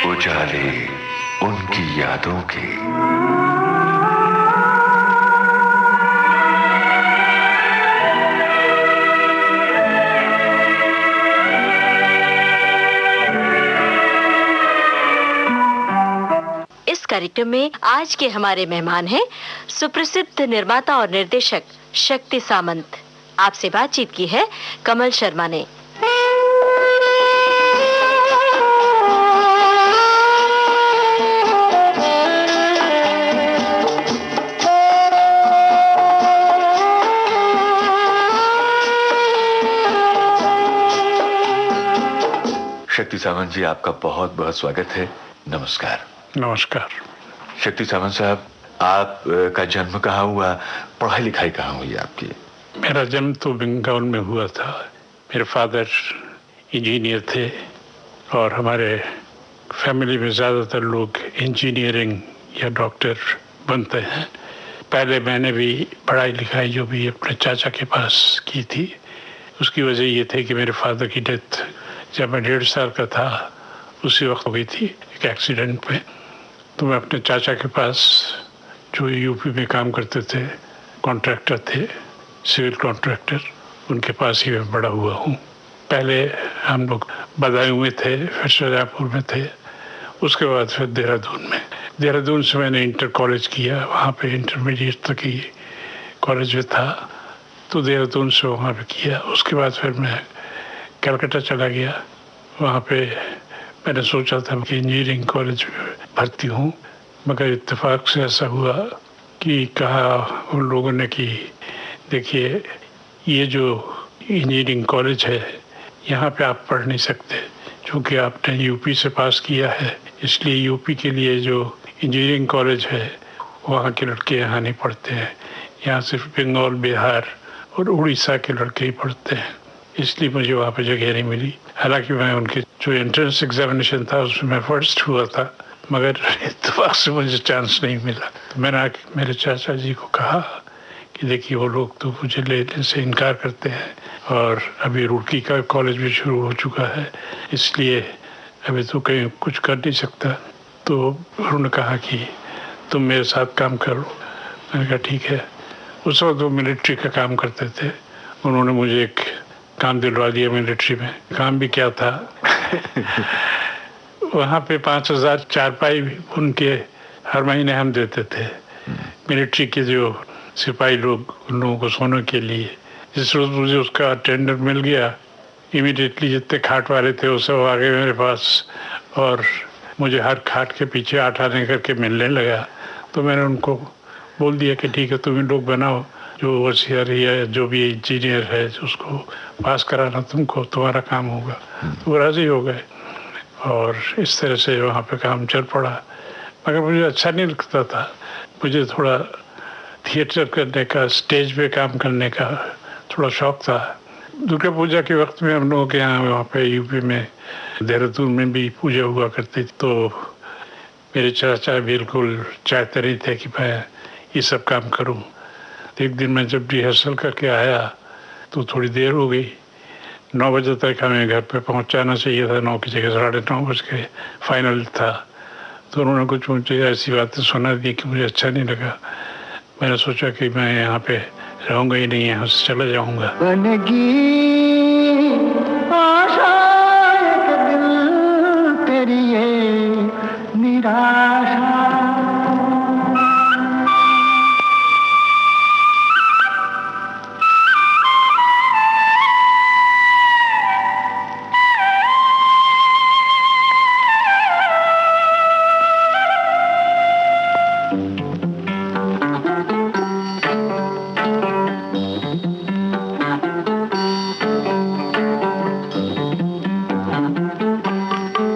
उजाले उनकी यादों के। इस कार्यक्रम में आज के हमारे मेहमान हैं सुप्रसिद्ध निर्माता और निर्देशक शक्ति सामंत। आपसे बातचीत की है कमल शर्मा ने। शक्ति सामंत जी, आपका बहुत बहुत स्वागत है। नमस्कार। नमस्कार। शक्ति सामंत साहब, आप का जन्म कहाँ हुआ, पढ़ाई लिखाई कहाँ हुई आपकी? मेरा जन्म तो बंगाल में हुआ था। मेरे फादर इंजीनियर थे और हमारे फैमिली में ज़्यादातर लोग इंजीनियरिंग या डॉक्टर बनते हैं। पहले मैंने भी पढ़ाई लिखाई जो भी अपने चाचा के पास की थी, उसकी वजह ये थी कि मेरे फादर की डेथ जब मैं 1.5 साल का था उसी वक्त हो गई थी एक एक्सीडेंट में। तो मैं अपने चाचा के पास, जो यूपी में काम करते थे, कॉन्ट्रैक्टर थे, सिविल कॉन्ट्रैक्टर, उनके पास ही मैं बड़ा हुआ हूँ। पहले हम लोग बदायूं में थे, फिर शाहजहाँपुर में थे, उसके बाद फिर देहरादून से मैंने इंटर कॉलेज किया। वहाँ पे इंटरमीडिएट तक ही कॉलेज में था, तो देहरादून से वहाँ पे किया। उसके बाद फिर मैं कलकत्ता चला गया। वहाँ पे मैंने सोचा था कि इंजीनियरिंग कॉलेज में भर्ती हूँ, मगर इत्तेफाक से ऐसा हुआ कि कहा उन लोगों ने कि देखिए, ये जो इंजीनियरिंग कॉलेज है यहाँ पे आप पढ़ नहीं सकते, क्योंकि आपने यूपी से पास किया है, इसलिए यूपी के लिए जो इंजीनियरिंग कॉलेज है वहाँ के लड़के यहाँ नहीं पढ़ते हैं। यहाँ सिर्फ बंगाल, बिहार और उड़ीसा के लड़के ही पढ़ते हैं, इसलिए मुझे वहाँ पे जगह नहीं मिली। हालांकि मैं उनके जो एंट्रेंस एग्जामिनेशन था उसमें मैं फर्स्ट हुआ था, मगर इत्तेफाक से मुझे चांस नहीं मिला। तो मैंने आके मेरे चाचा जी को कहा कि देखिए, वो लोग तो मुझे लेने से इनकार करते हैं और अभी रुड़की का कॉलेज भी शुरू हो चुका है, इसलिए अभी तो कहीं कुछ कर नहीं सकता। तो उन्होंने कहा कि तुम मेरे साथ काम करो। मैंने कहा ठीक है। उस वक्त वो मिलिट्री का काम करते थे, उन्होंने मुझे एक काम दिलवा दिया मिलिट्री में। काम भी क्या था वहाँ पे 5,000 चारपाई उनके हर महीने हम देते थे। मिलिट्री के जो सिपाही लोग, उन लोगों को सोने के लिए। जिस रोज मुझे उसका टेंडर मिल गया, इमीडिएटली जितने खाट वाले थे वो सब आ गए मेरे पास और मुझे हर खाट के पीछे 8 आने करके मिलने लगा। तो मैंने उनको बोल दिया कि ठीक है, तुम इन लोग बनाओ, जो ओवरसियर या जो भी इंजीनियर है उसको पास कराना तुमको, तुम्हारा काम होगा। तो वो राजी हो गए और इस तरह से वहाँ पे काम चल पड़ा। मगर मुझे अच्छा नहीं लगता था, मुझे थोड़ा थिएटर करने का, स्टेज पे काम करने का थोड़ा शौक था। दुर्गा पूजा के वक्त में हम लोगों के यहाँ वहाँ पे यूपी में देहरादून में भी पूजा हुआ करती, तो मेरे चाचा बिल्कुल चाहते नहीं थे कि मैं ये सब काम करूँ। एक दिन मैं जब रिहर्सल करके आया तो थोड़ी देर हो गई। 9 बजे तक हमें घर पे पहुंचाना चाहिए था, 9 की जगह 9:30 बज के फाइनल था। तो उन्होंने कुछ मुझे ऐसी बातें सुना दी कि मुझे अच्छा नहीं लगा। मैंने सोचा कि मैं यहाँ पे रहूँगा ही नहीं, यहाँ से चला जाऊँगा। बनेगी आशा एक दिल तेरी ये निराशा।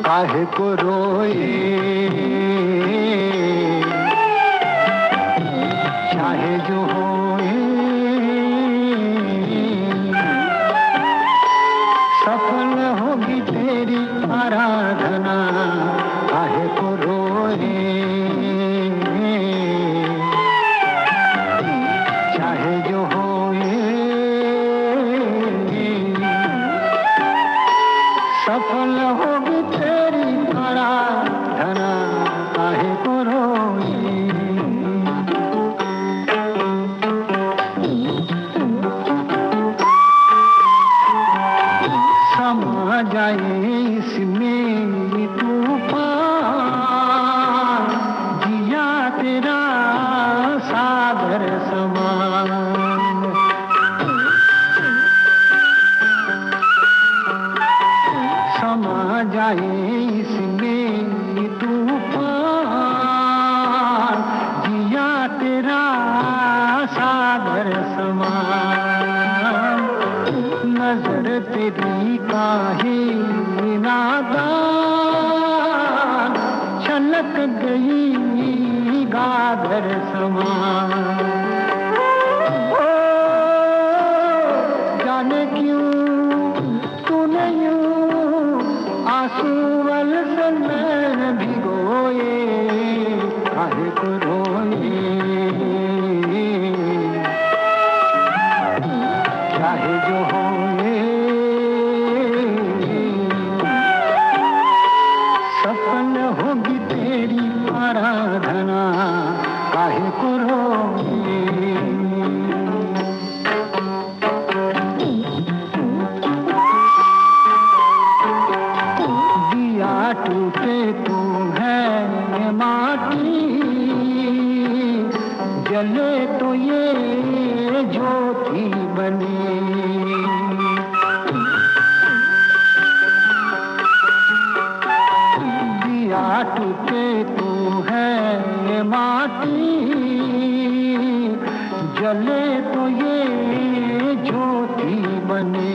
काहे को रोए चाहे जो होए, सफल होगी तेरी आराधना। काहे को रोए चाहे जो होए, सफल होगी तेरी आराधना। लटक गई गागर समान। ओ जाने क्यों तूने यूं आंसू वल से नैन भिगोए, काहे को रोए, चाहे जो होए सफल होगी तेरी आराधना, काहे को रोए। दिया टूटे तू है माटी, जले तो ये ज्योति बने। दिया टूटे तू है माटी, जले तो ये ज्योति बने।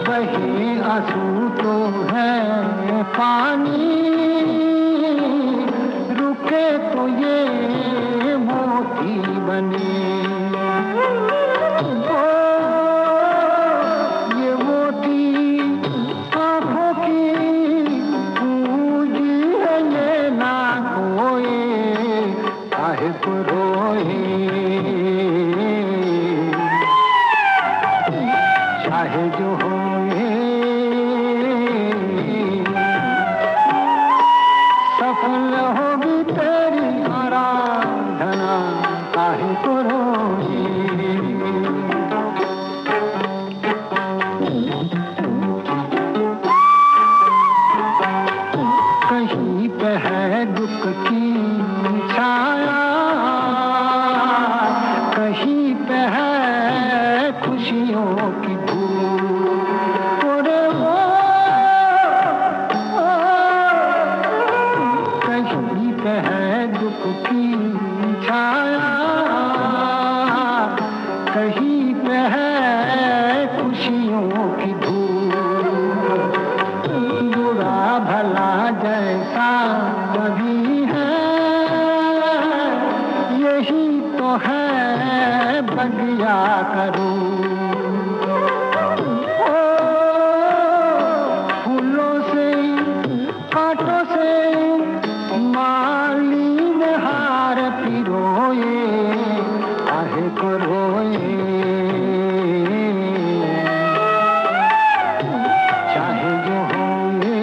बहे आंसू तो है पानी, रुके तो ये मोती बने। ओ ये मोती आँखों की पूंजी है, ये ना खोए, काहे को रोए, चाहे जो होए सफल होगी तेरी आराधना, काहे को रोए। कहीं पे है दुख की छाया, कहीं पे है खुशियों की धूप। ओरे वो कहीं पे है दुख की छाया, कहीं पे है खुशियों की धूप। बुरा भला जैसा कभी है, यही तो है बगिया करूं। ओ फूलों से कांटों से माली में हार पिरोए, काहे को रोए, चाहे जो होए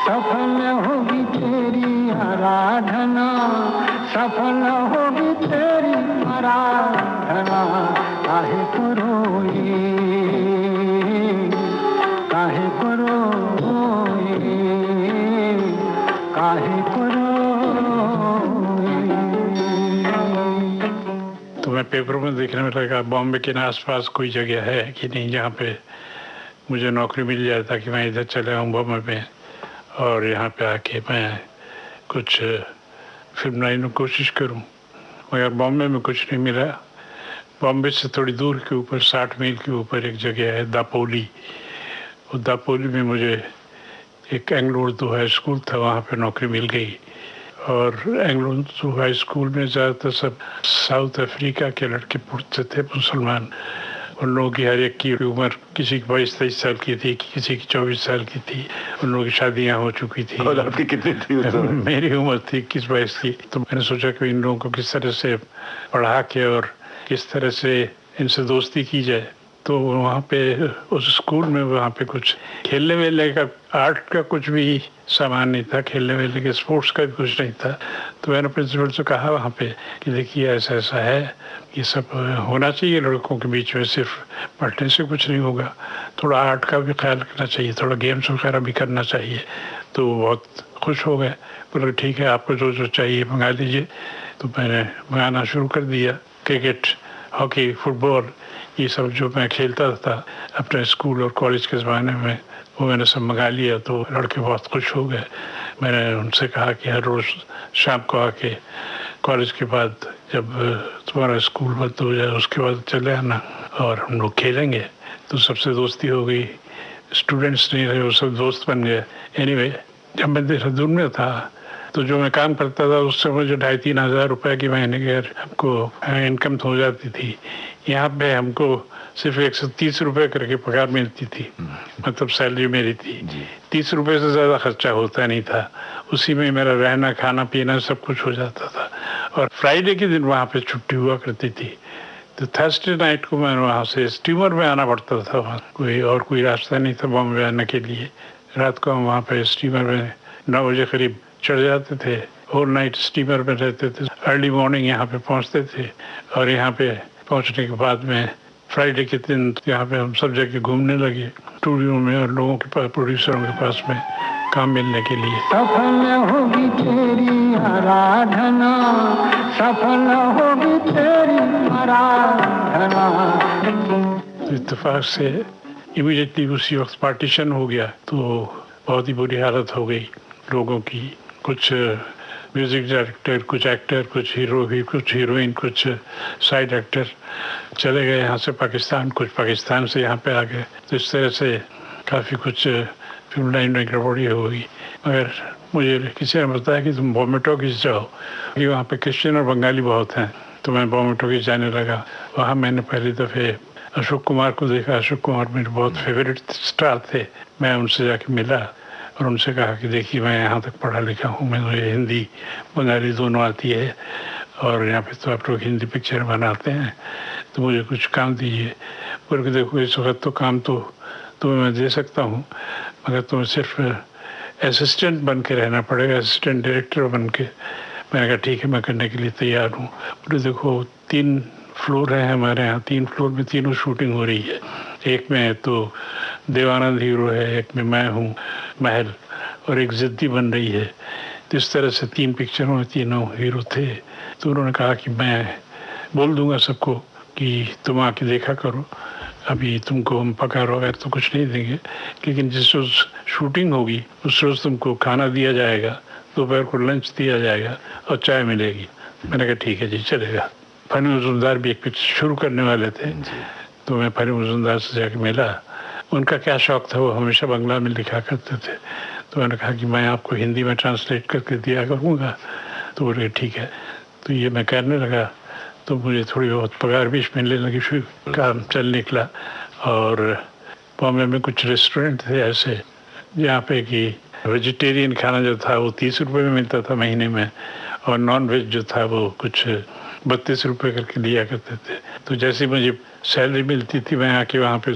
सफल होगी तेरी आराधना, सफल होगी तेरी आराधना, काहे को रोए, काहे को रोए, काहे को रोए। तो मैं पेपर में देखने में लगा बॉम्बे के आसपास कोई जगह है कि नहीं जहाँ पे मुझे नौकरी मिल जाए, ताकि मैं इधर चले आऊँ बॉम्बे में और यहाँ पे आके मैं कुछ फिल्म लाइन में कोशिश करूँ। मगर बॉम्बे में कुछ नहीं मिला। बॉम्बे से थोड़ी दूर के ऊपर 60 मील के ऊपर एक जगह है दापोली। वो दापोली में मुझे एक एंग्लो उर्दू हाई स्कूल था, वहाँ पे नौकरी मिल गई। और एंग्लो उर्दू हाई स्कूल में ज़्यादातर सब साउथ अफ्रीका के लड़के पढ़ते थे, मुसलमान। उन लोगों की हर एक की उम्र किसी की 22-23 साल की थी, किसी की 24 साल की थी। उन लोगों की शादियाँ हो चुकी थी। और आपकी कितनी थी उस समय? मेरी उम्र थी 21-22 की। तो मैंने सोचा कि इन लोगों को किस तरह से पढ़ा के और किस तरह से इनसे दोस्ती की जाए। तो वहाँ पे उस स्कूल में वहाँ पे कुछ खेलने वेलने का, आर्ट का कुछ भी सामान नहीं था, खेलने वेलने के स्पोर्ट्स का भी कुछ नहीं था। तो मैंने प्रिंसिपल से कहा वहाँ पे कि देखिए ऐसा ऐसा है, ये सब होना चाहिए लड़कों के बीच में, सिर्फ पढ़ने से कुछ नहीं होगा, थोड़ा आर्ट का भी ख्याल रखना चाहिए, थोड़ा गेम्स वगैरह भी करना चाहिए। तो बहुत खुश हो गए, बोले ठीक है आपको जो जो चाहिए मंगा लीजिए। तो मैंने मंगाना शुरू कर दिया। क्रिकेट, हॉकी, फुटबॉल, ये सब जो मैं खेलता था अपने स्कूल और कॉलेज के ज़माने में, वो मैंने सब मंगा लिया। तो लड़के बहुत खुश हो गए। मैंने उनसे कहा कि हर रोज़ शाम को आके कॉलेज के बाद जब तुम्हारा स्कूल बंद हो जाए उसके बाद चले आना और हम लोग खेलेंगे। तो सबसे दोस्ती हो गई। स्टूडेंट्स नहीं रहे, वो सब दोस्त बन गए। एनीवे, जब मैं देहरादून में था तो जो मैं काम करता था उससे मुझे 2,500-3,000 रुपए की महीने की हमको इनकम हो जाती थी। यहाँ पे हमको सिर्फ 130 रुपए करके पगार मिलती थी, मतलब सैलरी मेरी थी। 30 रुपए से ज़्यादा खर्चा होता नहीं था, उसी में मेरा रहना खाना पीना सब कुछ हो जाता था। और फ्राइडे के दिन वहाँ पे छुट्टी हुआ करती थी, तो थर्सडे नाइट को मैं वहाँ से स्टीमर में आना पड़ता था। वहाँ कोई रास्ता नहीं था बॉम्बे आने के लिए। रात को हम वहाँ पे स्टीमर में 9 बजे करीब चढ़ जाते थे, ओवर नाइट स्टीमर में रहते थे, अर्ली मॉर्निंग यहाँ पे पहुँचते थे। और यहाँ पे पहुँचने के बाद में फ्राइडे के दिन यहाँ पे हम सब जगह घूमने लगे, स्टूडियो में और लोगों के पास, प्रोड्यूसरों के पास में काम मिलने के लिए। सफल होगी तेरी आराधना, सफल होगी तेरी आराधना। तो इत्तेफाक से इमीडिएटली उसी वक्त पार्टीशन हो गया, तो बहुत ही बुरी हालत हो गई लोगों की। कुछ म्यूजिक डायरेक्टर, कुछ एक्टर, कुछ हीरो भी, कुछ हीरोइन, कुछ साइड एक्टर चले गए यहाँ से पाकिस्तान, कुछ पाकिस्तान से यहाँ पे आ गए। तो इस तरह से काफ़ी कुछ फिल्म लाइन में गड़बड़ी हो गई। मगर मुझे किसी ने बताया कि तुम बॉम्बे टॉकीज जाओ, कि वहाँ पे क्रिश्चियन और बंगाली बहुत हैं। तो मैं बॉम्बे टॉकीज जाने लगा। वहाँ मैंने पहली दफ़े अशोक कुमार को देखा। अशोक कुमार मेरे बहुत फेवरेट स्टार थे। मैं उनसे जाके मिला और उनसे कहा कि देखिए, मैं यहाँ तक पढ़ा लिखा हूँ, मुझे हिंदी बंगाली दोनों आती है, और यहाँ पे तो आप लोग हिंदी पिक्चर बनाते हैं, तो मुझे कुछ काम दीजिए। बोले कि देखो, इस वक्त तो काम तो तुम्हें मैं दे सकता हूँ, मगर तुम्हें सिर्फ असिस्टेंट बन के रहना पड़ेगा, असिस्टेंट डायरेक्टर बन के। मैंने कहा ठीक है, मैं करने के लिए तैयार हूँ। बोले देखो, 3 फ्लोर है हमारे यहाँ, 3 फ्लोर में तीनों शूटिंग हो रही है। एक में तो देवानंद हीरो है, एक में मैं हूँ महल, और एक जिद्दी बन रही है। तो इस तरह से 3 पिक्चरों में तीनों हीरो थे। तो उन्होंने कहा कि मैं बोल दूंगा सबको कि तुम आके देखा करो, अभी तुमको हम पगार वगैरह तो कुछ नहीं देंगे, लेकिन जिस रोज़ शूटिंग होगी उस रोज़ तुमको खाना दिया जाएगा, दोपहर को लंच दिया जाएगा और चाय मिलेगी। मैंने कहा ठीक है जी, चलेगा। फनी मजुमदार भी एक पिक्चर शुरू करने वाले थे, तो मैं फनी मजुमदार से जाके मिला। उनका क्या शौक़ था, वो हमेशा बंगला में लिखा करते थे। तो मैंने कहा कि मैं आपको हिंदी में ट्रांसलेट करके दिया करूँगा। तो बोले ठीक है। तो ये मैं करने लगा, तो मुझे थोड़ी बहुत पगार भी मिलने लगी, फिर काम चल निकला। और बॉम्बे में कुछ रेस्टोरेंट थे ऐसे जहाँ पे कि वेजिटेरियन खाना जो था वो 30 रुपये में मिलता था महीने में, और नॉन वेज जो था वो कुछ 32 रुपये करके लिया करते थे। तो जैसे मुझे सैलरी मिलती थी, मैं आके वहाँ पे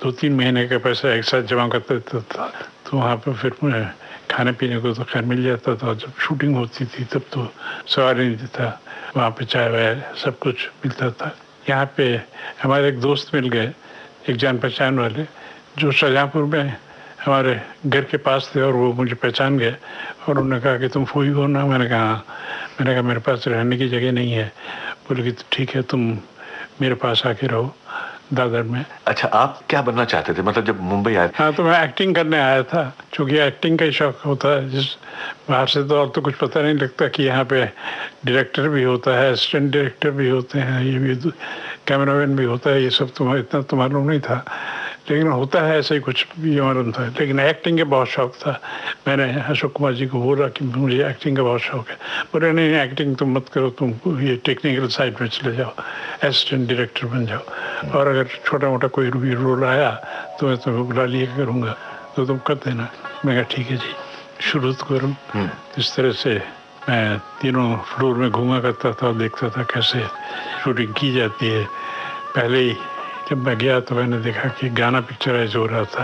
2-3 महीने का पैसा एक साथ जमा करता था। तो वहाँ पे फिर मुझे खाने पीने को तो खैर मिल जाता था। जब शूटिंग होती थी तब तो सवाल नहीं था, वहाँ पे चाय वाय सब कुछ मिलता था। यहाँ पे हमारे एक दोस्त मिल गए, एक जान पहचान वाले, जो शाहजहाँपुर में हमारे घर के पास थे, और वो मुझे पहचान गए और उन्होंने कहा कि तुम फूई हो ना। मैंने कहा हाँ। मैंने कहा मेरे पास रहने की जगह नहीं है। बोले कि ठीक है, तुम मेरे पास आके रहो दादर में। अच्छा, आप क्या बनना चाहते थे, मतलब जब मुंबई आए? हाँ, तो मैं एक्टिंग करने आया था, क्योंकि एक्टिंग का ही शौक होता है। जिस बाहर से तो और तो कुछ पता नहीं लगता कि यहाँ पे डायरेक्टर भी होता है, असिस्टेंट डायरेक्टर भी होते हैं, ये भी कैमरामैन भी होता है। ये सब इतना तो मालूम नहीं था, लेकिन होता है ऐसा ही कुछ भी मालूम था। लेकिन एक्टिंग का बहुत शौक था। मैंने अशोक कुमार जी को बोला कि मुझे एक्टिंग का बहुत शौक है। बोले नहीं, एक्टिंग तुम मत करो, तुम ये टेक्निकल साइड में चले जाओ, असिस्टेंट डायरेक्टर बन जाओ, और अगर छोटा मोटा कोई भी रोल आया तो मैं तुम्हें बुला लिया करूँगा, तो तुम कर देना। मैं कहा ठीक है जी, शुरू तो करूँ। इस तरह से मैं तीनों फ्लोर में घूमा करता था और देखता था कैसे शूटिंग की जाती है। पहले ही जब मैं गया तो मैंने देखा कि गाना पिक्चराइज हो रहा था।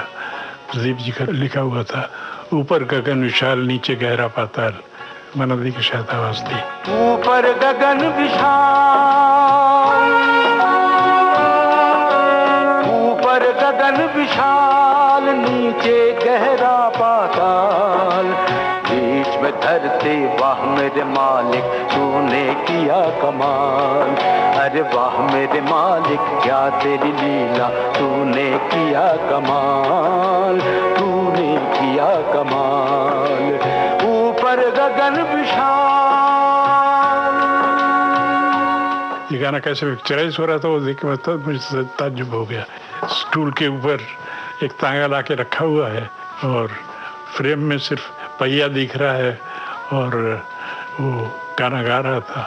प्रदीप जी का लिखा हुआ था, ऊपर गगन विशाल नीचे गहरा पाताल। मनदी की शायद आवाज थी। ऊपर गगन विशाल, ऊपर गगन विशाल नीचे गहरा पाताल, बीच में धरती वाह मेरे मालिक तूने किया कमाल। अरे वाह मेरे मालिक क्या तेरी लीला, तूने किया कमाल, तूने किया कमाल। ऊपर गगन विशाल। ये गाना कैसे पिक्चराइज हो रहा था वो देख के मुझे ताज्जुब हो गया। स्टूल के ऊपर एक तांगा ला के रखा हुआ है और फ्रेम में सिर्फ पहिया दिख रहा है और वो गाना गा रहा था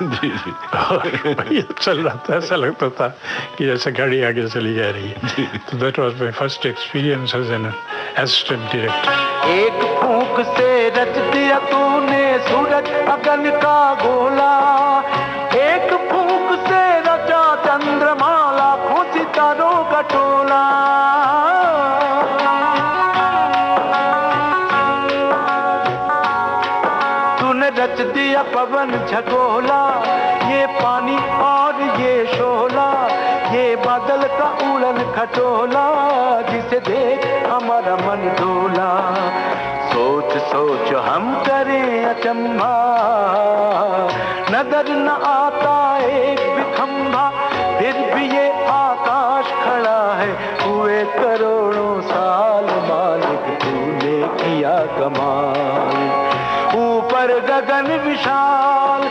और पहिया चल रहा था। ऐसा लगता था कि जैसे गाड़ी आगे चली जा रही है। तो that was my first experience as an assistant director. एक फूंक से रच दिया तूने सूरज अगन का गोला, एक फूंक से रचा चंद्रमा लाखों सितारों का टोला। तूने रच दिया पवन झकोला, ये पानी और ये शोला, ये बादल का उड़न खटोला, जिसे देख हमारा मन डोला। सोच सोच हम करें अचंभा, नजर न आता एक भी खंभा, फिर भी ये आकाश खड़ा है। हुए करोड़ों साल मालिक तूने किया कमाल, ऊपर गगन विशाल।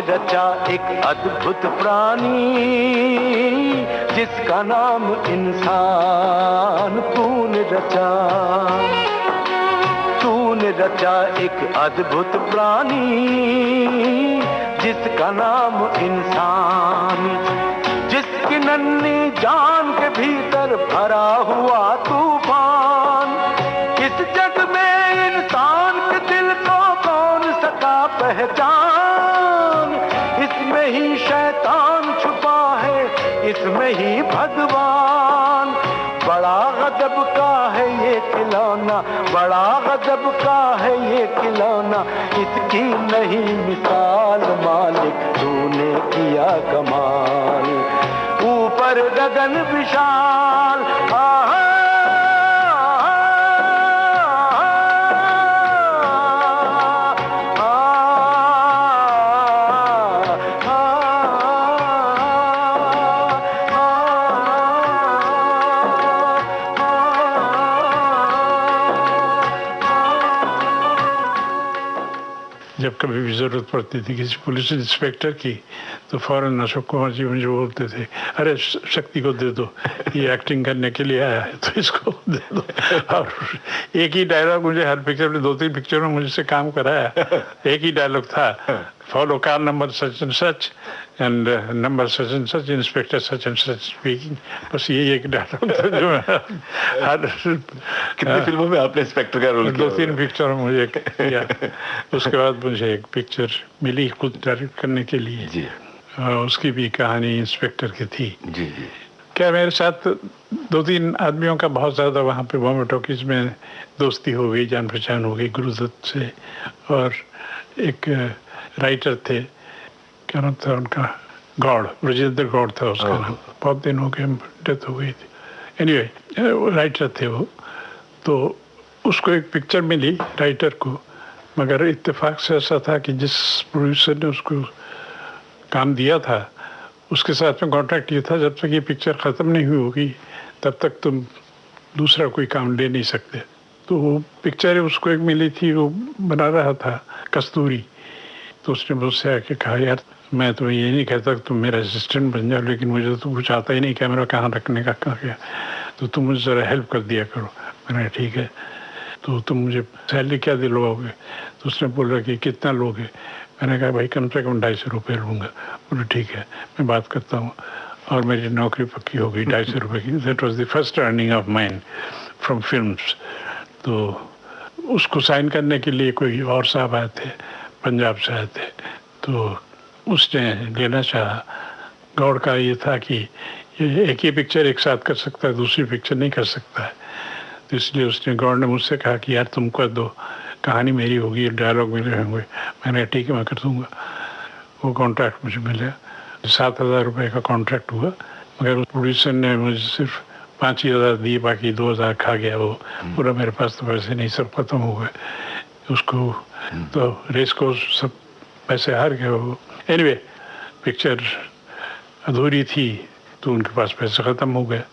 रचा एक अद्भुत प्राणी जिसका नाम इंसान। तूने रचा एक अद्भुत प्राणी जिसका नाम इंसान, जिसकी नन्ही जान के भीतर भरा हुआ तूफान। इस जग में इंसान के दिल को कौन सका पहचान, इसमें ही शैतान छुपा है, इसमें ही भगवान। बड़ा गजब का है ये खिलौना, बड़ा गजब का है ये खिलौना, इसकी नहीं मिसाल मालिक तूने किया कमाल। ऊपर गगन विशाल, जब कभी भी जरूरत पड़ती थी किसी पुलिस इंस्पेक्टर की तो फौरन अशोक कुमार जी मुझे बोलते थे, अरे शक्ति को दे दो, ये एक्टिंग करने के लिए आया है तो इसको दे दो। और एक ही डायलॉग मुझे हर पिक्चर में, 2-3 पिक्चरों में मुझसे काम कराया। एक ही डायलॉग था, follow car number such and such and number such and such, inspector such and such speaking. बस यही एक डायलॉग था जो हर कितनी फिल्मों में आपने इंस्पेक्टर का रोल किया? 2-3 पिक्चरों में मुझे किया। उसके बाद मुझे एक पिक्चर मिली खुद डायरेक्ट करने के लिए जी। उसकी भी कहानी इंस्पेक्टर की थी। जी जी। क्या मेरे साथ 2-3 आदमियों का बहुत ज़्यादा वहाँ पे बॉम्बे टॉकीज में दोस्ती हो गई, जान पहचान हो गई गुरुदत्त से। और एक राइटर थे, क्या नाम था उनका, गौड़, ब्रजेंद्र गौड़ था उसका नाम। बहुत दिन हो गए, डेथ हो गई थी। एनीवे राइटर थे वो। तो उसको एक पिक्चर मिली राइटर को, मगर इत्तेफाक से ऐसा था कि जिस प्रोड्यूसर ने उसको काम दिया था उसके साथ में कॉन्ट्रैक्ट ये था, जब तक ये पिक्चर ख़त्म नहीं हुई होगी तब तक तुम दूसरा कोई काम ले नहीं सकते। तो वो पिक्चर उसको एक मिली थी, वो बना रहा था कस्तूरी। तो उसने मुझसे आके कहा, यार मैं तो ये नहीं कहता कि तुम मेरा असिस्टेंट बन जाओ, लेकिन मुझे तो कुछ आता ही नहीं कैमरा कहाँ रखने का, कहाँ क्या, तो तुम मुझे ज़रा हेल्प कर दिया करो। मैंने ठीक है, तो तुम मुझे सैलरी क्या दिलवाओगे? तो उसने बोला कि कितना लोगे? मैंने कहा भाई कम से कम 250 रुपये लूँगा। बोले ठीक है, मैं बात करता हूँ। और मेरी नौकरी पक्की हो गई 250 रुपये की। That was the first earning of mine from films. तो उसको साइन करने के लिए कोई और साहब आए थे, पंजाब से आए थे, तो उसने लेना चाहा। गौड़ का ये था कि ये एक ही पिक्चर एक साथ कर सकता है, दूसरी पिक्चर नहीं कर सकता है। तो इसलिए उसने, गौड़ ने मुझसे कहा कि यार तुम कर दो, कहानी मेरी होगी, डायलॉग मेरे होंगे। मैंने ठीक है, मैं कर दूँगा। वो कॉन्ट्रैक्ट मुझे मिला। 7,000 रुपये का कॉन्ट्रैक्ट हुआ, मगर प्रोड्यूसर ने मुझे सिर्फ 5,000 दिए, बाकी 2,000 खा गया वो पूरा। मेरे पास तो पैसे नहीं, सब खत्म हो गए उसको। तो रेस को सब पैसे हार गए वो। एनीवे पिक्चर अधूरी थी तो उनके पास पैसे ख़त्म हो गए।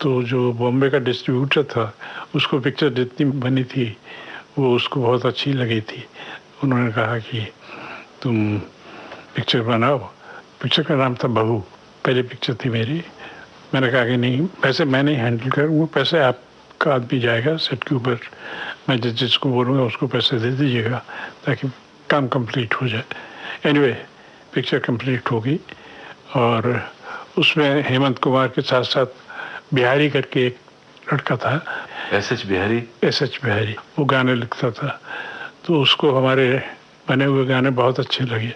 तो जो बॉम्बे का डिस्ट्रीब्यूटर था उसको पिक्चर जितनी बनी थी वो उसको बहुत अच्छी लगी थी। उन्होंने कहा कि तुम पिक्चर बनाओ। पिक्चर का नाम था बहू, पहली पिक्चर थी मेरी। मैंने कहा कि नहीं, पैसे मैं नहीं हैंडल करूँगा, पैसे आपका आदमी जाएगा सेट के ऊपर, मैं जिसको बोलूँगा उसको पैसे दे दीजिएगा ताकि काम कंप्लीट हो जाए। एनीवे पिक्चर कंप्लीट हो गई और उसमें हेमंत कुमार के साथ साथ बिहारी करके एक लड़का था, एस.एच. बिहारी। एस.एच. बिहारी, वो गाने लिखता था। तो उसको हमारे बने हुए गाने बहुत अच्छे लगे।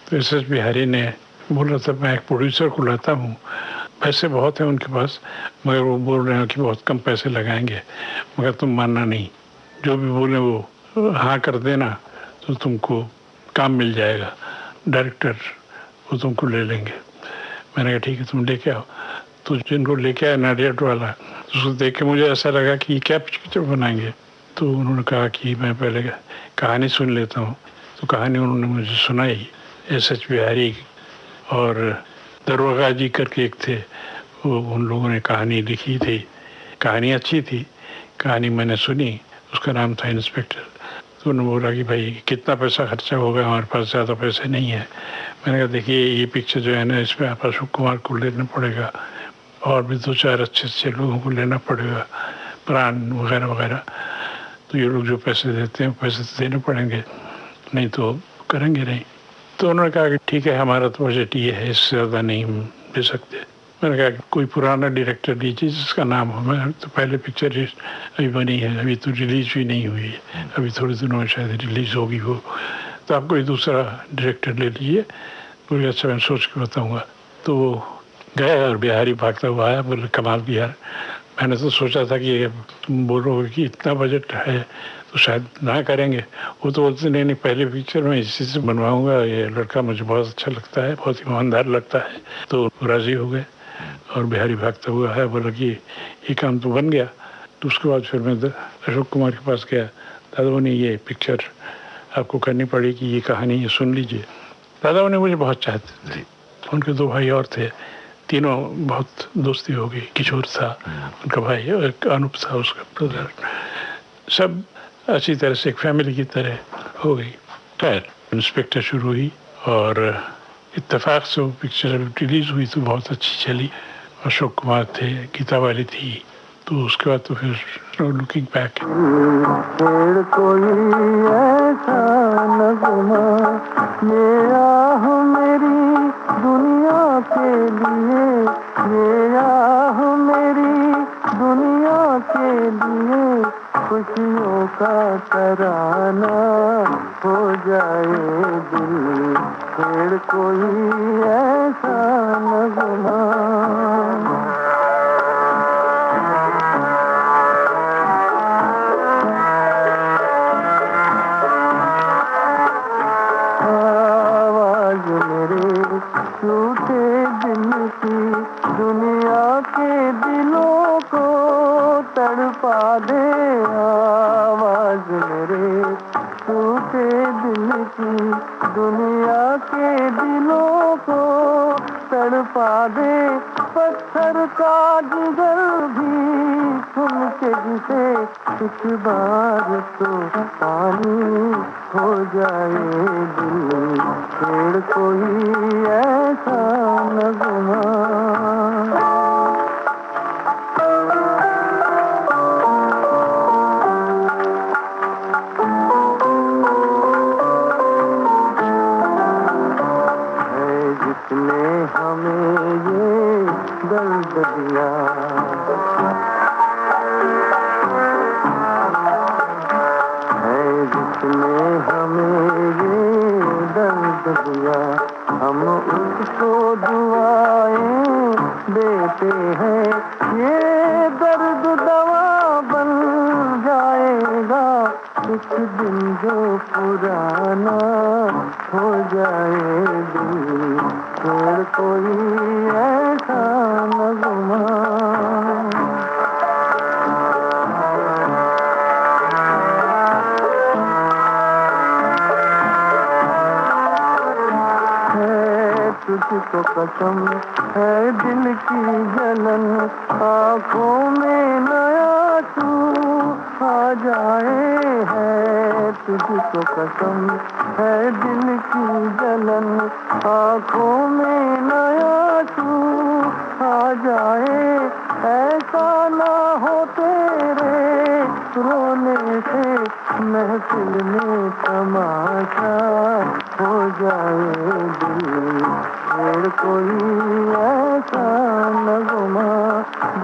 तो एस.एच. बिहारी ने बोला था मैं एक प्रोड्यूसर को लाता हूँ, पैसे बहुत हैं उनके पास, मगर वो बोल रहे हैं कि बहुत कम पैसे लगाएंगे, मगर तुम मानना नहीं, जो भी बोले वो हाँ कर देना तो तुमको काम मिल जाएगा, डायरेक्टर वो तुमको ले लेंगे। मैंने कहा ठीक है तुम लेके आओ। तो जिनको लेके आया नाडियाड वाला, तो उसको देख के मुझे ऐसा लगा कि क्या पिक्चर बनाएंगे। तो उन्होंने कहा कि मैं पहले कहानी सुन लेता हूँ। तो कहानी उन्होंने मुझे सुनाई। एस.एच. बिहारी और दरोगा जी करके एक थे, वो उन लोगों ने कहानी लिखी थी। कहानी अच्छी थी, कहानी मैंने सुनी, उसका नाम था इंस्पेक्टर। तो उन्होंने बोला कि भाई कितना पैसा खर्चा होगा, हमारे पास ज़्यादा पैसे नहीं है। मैंने कहा देखिए ये पिक्चर जो है ना, इसमें आप अशोक कुमार को लेना पड़ेगा और भी 2-4 अच्छे लोगों को लेना पड़ेगा, प्राण वगैरह वगैरह। तो ये लोग जो पैसे देते हैं पैसे तो देने पड़ेंगे, नहीं तो करेंगे नहीं। तो उन्होंने कहा कि ठीक है हमारा तो बजट ये है, इससे ज़्यादा नहीं दे सकते। मैंने कहा कि कोई पुराना डायरेक्टर लीजिए जिसका नाम हो। मैं तो पहले पिक्चर अभी बनी है, अभी तो रिलीज भी नहीं हुई है, अभी थोड़े दिनों में शायद रिलीज़ होगी वो। तो आप कोई दूसरा डायरेक्टर ले लीजिए। बोले अच्छा मैं सोच के बताऊँगा। तो वो गए और बिहारी भागता हुआ आया, बोले कमाल बिहार। मैंने तो सोचा था कि तुम बोलोगे कि इतना बजट है तो शायद ना करेंगे। वो तो बोलते नहीं पहले पिक्चर में इसी से बनवाऊंगा, ये लड़का मुझे बहुत अच्छा लगता है, बहुत ईमानदार लगता है। तो राज़ी हो गए और बिहारी भागता हुआ है, बोला कि ये काम तो बन गया। तो उसके बाद फिर मैं अशोक कुमार के पास गया, दादा ने ये पिक्चर आपको करनी पड़ेगी, ये कहानी ये सुन लीजिए। दादा ने मुझे बहुत चाहते थे, उनके 2 भाई और थे, तीनों बहुत दोस्ती हो गई। किशोर था उनका भाई और एक अनूप था उसका ब्रदर, सब अच्छी तरह से एक फैमिली की तरह हो गई। खैर इंस्पेक्टर शुरू हुई और इत्तेफाक से वो पिक्चर रिलीज हुई तो बहुत अच्छी चली। अशोक कुमार थे, गीता वाली थी। तो उसके बाद तो फिर लुकिंग बैक। कोई ऐसा नगमा ये आह मेरी दुनिया के लिए, ये आह मेरी दुनिया के लिए, खुशियों का तराना हो जाए दिल, फिर कोई ऐसा नगमा। टूटे दिल की दुनिया के दिलों को तड़पा दे, आवाज मेरे टूटे दिल की दुनिया के दिलों को तड़पा दे। पत्थर का जिगर भी सुन के जिसे एक बार तो पानी हो जाए दिल, फिर कोई ऐसा नगमा। जिसने हमें ये दर्द दिया, है जिसने हमें ये दर्द दिया, हम उसको दुआएं देते हैं। ये दर्द दवा बन जाएगा एक दिन जो पुराना हो जाए दिल, तुझको कसम है दिल की जलन, आँखों में नया तू आ जाए है। तुझको कसम है दिल की जलन, आँखों में नया तू आ जाए। ऐसा ना हो तेरे रोने से महफिल में तमाशा हो जाए दिल। और कोई ऐसा नगमा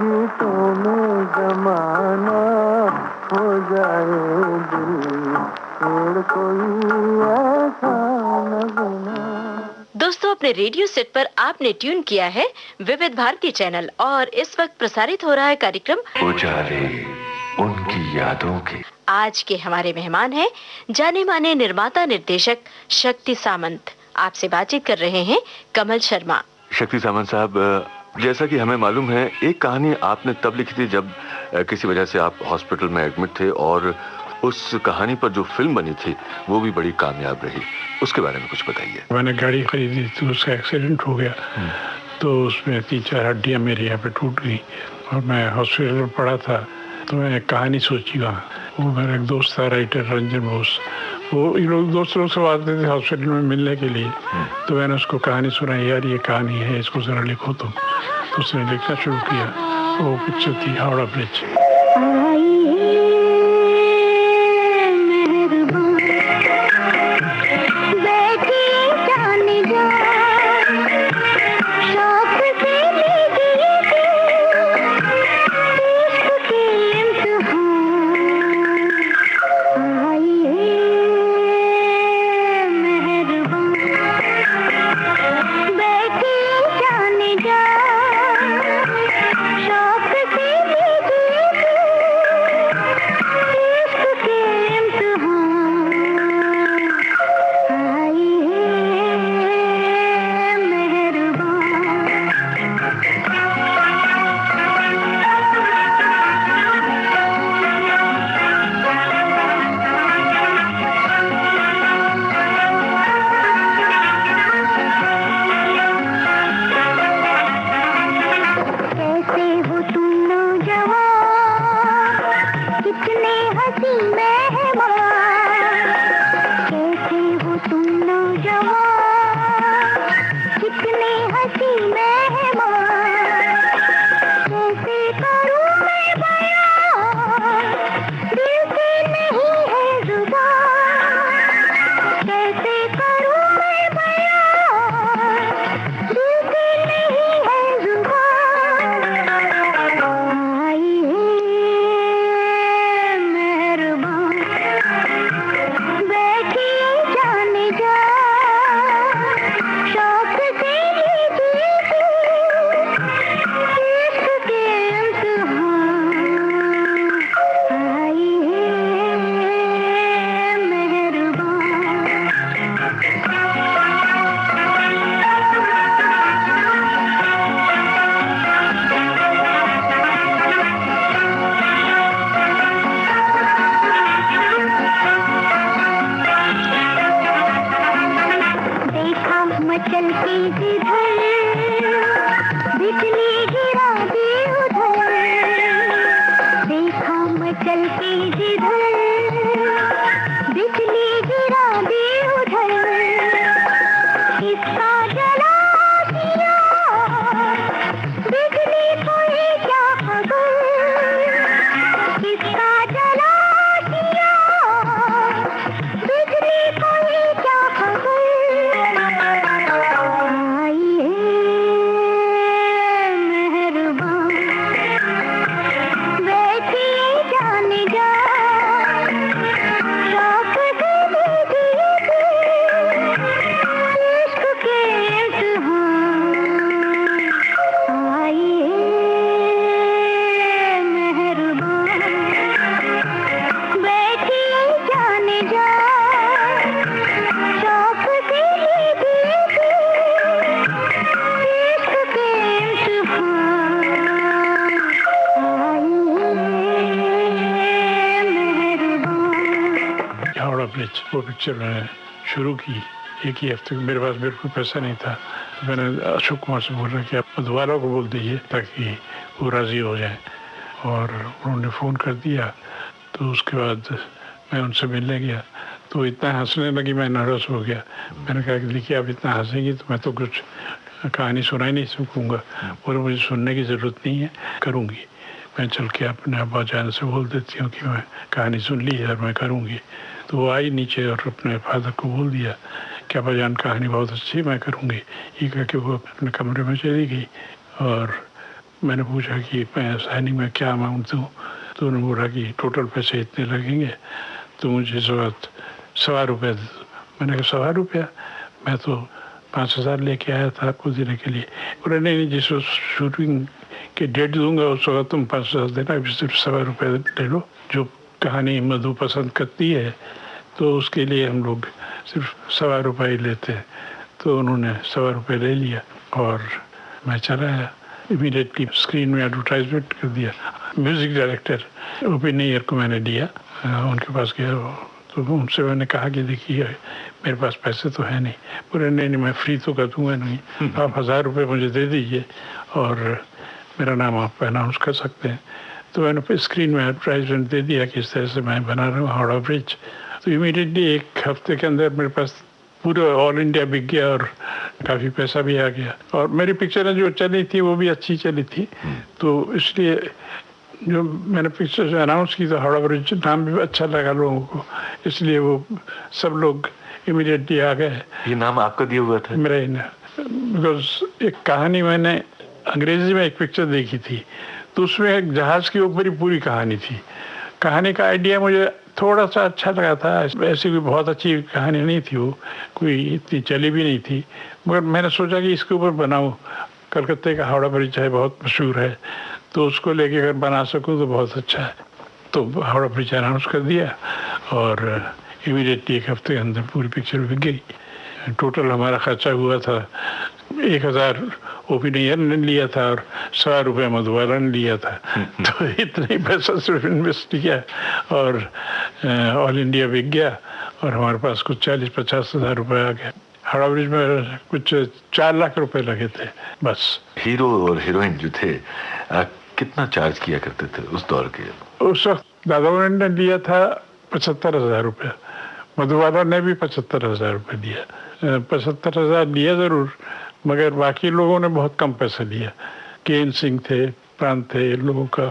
गीतों में जमाना हो जाए दिल। और कोई ऐसा नगमा। दोस्तों, अपने रेडियो सेट पर आपने ट्यून किया है विविध भारती चैनल और इस वक्त प्रसारित हो रहा है कार्यक्रम उजाले उनकी यादों के। आज के हमारे मेहमान हैं जाने माने निर्माता निर्देशक शक्ति सामंत। आपसे बातचीत कर रहे हैं कमल शर्मा। शक्ति सामंत साहब, जैसा कि हमें मालूम है, एक कहानी आपने तब लिखी थी जब किसी वजह से आप हॉस्पिटल में एडमिट थे, और उस कहानी पर जो फिल्म बनी थी वो भी बड़ी कामयाब रही। उसके बारे में कुछ बताइए। मैंने गाड़ी खरीदी तो उसका एक्सीडेंट हो गया, तो उसमें 3-4 हड्डियां मेरी यहाँ पे टूट गई और मैं हॉस्पिटल में पड़ा था। तो मैंने एक कहानी सोची वहाँ। वो मेरा एक दोस्त था राइटर रंजन बोस, वो ये लोग दोस्तों से आते थे हॉस्पिटल में मिलने के लिए। तो मैंने उसको कहानी सुनाई, यार ये कहानी है, इसको ज़रा लिखो तुम। तो उसने लिखना शुरू किया। वो पिक्चर थी हावड़ा ब्रिज। वो पिक्चर मैंने शुरू की एक ही हफ्ते मेरे पास बिल्कुल पैसा नहीं था। मैंने अशोक कुमार से बोला कि आप मधुबाला को बोल दीजिए ताकि वो राज़ी हो जाए, और उन्होंने फ़ोन कर दिया। तो उसके बाद मैं उनसे मिलने गया तो इतना हंसने लगी, मैं नर्वस हो गया। मैंने कहा कि देखिए आप इतना हंसेंगी तो मैं तो कुछ कहानी सुनाई नहीं सकूँगा। बोले मुझे सुनने की ज़रूरत नहीं है, करूँगी मैं, चल के अपने अब्बा जान से बोल देती हूँ कि मैं कहानी सुन ली है और मैं करूँगी। तो वो आई नीचे और अपने फादर को बोल दिया कि अब्बा जान कहानी बहुत अच्छी, मैं करूँगी। ये कह के वो अपने कमरे में चली गई। और मैंने पूछा कि मैं साइनिंग में क्या अमाउंट दूँ, तो उन्होंने बोला कि टोटल पैसे इतने लगेंगे, तो मुझे इस वक्त ₹100 दे दो। मैंने कहा ₹100? मैं तो 5,000 लेके आया था आपको देने के लिए। बोले नहीं नहीं, जिस शूटिंग के डेट दूंगा उस वक्त तुम 5,000 देना, अभी सिर्फ ₹100 ले लो। जो कहानी मधु पसंद करती है तो उसके लिए हम लोग सिर्फ ₹100 ही लेते हैं। तो उन्होंने ₹100 ले लिया और मैं चला आया। इमीडिएटली स्क्रीन में एडवर्टाइजमेंट कर दिया। म्यूज़िक डायरेक्टर ओपी नैयर को मैंने लिया, उनके पास गया तो उनसे मैंने कहा कि देखिए मेरे पास पैसे तो है नहीं। बोले नहीं नहीं, मैं फ्री तो कर दूंगा नहीं, आप ₹1,000 मुझे दे दीजिए और मेरा नाम आप अनाउंस कर सकते हैं। तो मैंने स्क्रीन में एडवर्टाइजमेंट दे दिया कि इस तरह से मैं बना रहा हूँ हावड़ा ब्रिज। तो इमीडिएटली एक हफ्ते के अंदर मेरे पास पूरा ऑल इंडिया बिक गया और काफ़ी पैसा भी आ गया। और मेरी पिक्चरें जो चली थी वो भी अच्छी चली थी, तो इसलिए जो मैंने पिक्चर अनाउंस की तो हावड़ा ब्रिज नाम भी अच्छा लगा लोगों को, इसलिए वो सब लोग इमीडिएटली आ गए। ये नाम आपका दिया हुआ था? मेरा ही ना, बिकॉज एक कहानी मैंने अंग्रेजी में एक पिक्चर देखी थी तो उसमें एक जहाज़ के ऊपर ही पूरी कहानी थी। कहानी का आइडिया मुझे थोड़ा सा अच्छा लगा था, ऐसी कोई बहुत अच्छी कहानी नहीं थी, वो कोई इतनी चली भी नहीं थी, मगर मैंने सोचा कि इसके ऊपर बनाऊँ। कलकत्ते का हावड़ा ब्रिज है, बहुत मशहूर है, तो उसको लेके अगर बना सकूँ तो बहुत अच्छा है। तो हावड़ा ब्रिज अनाउंस कर दिया और इमीडिएटली एक हफ्ते के अंदर पूरी पिक्चर बिक गई। टोटल हमारा खर्चा हुआ था 1,000 ओपी नैयर ने लिया था और ₹100 मधुबाला ने लिया था। तो इतना ही पैसा सिर्फ इन्वेस्ट किया और ऑल इंडिया बिक गया और हमारे पास कुछ 40-50 हज़ार रुपये आ गया। हावड़ा ब्रिज में कुछ 4 लाख रुपए लगे थे बस। हीरो और हीरोइन जो थे कितना चार्ज किया करते थे उस दौर के? उस वक्त दादा ने लिया था 75,000 रुपये, मधुबाला ने भी 75,000 रुपये दिया। 75,000 लिया ज़रूर, मगर बाकी लोगों ने बहुत कम पैसा लिया। केन सिंह थे, प्रांत थे, इन लोगों का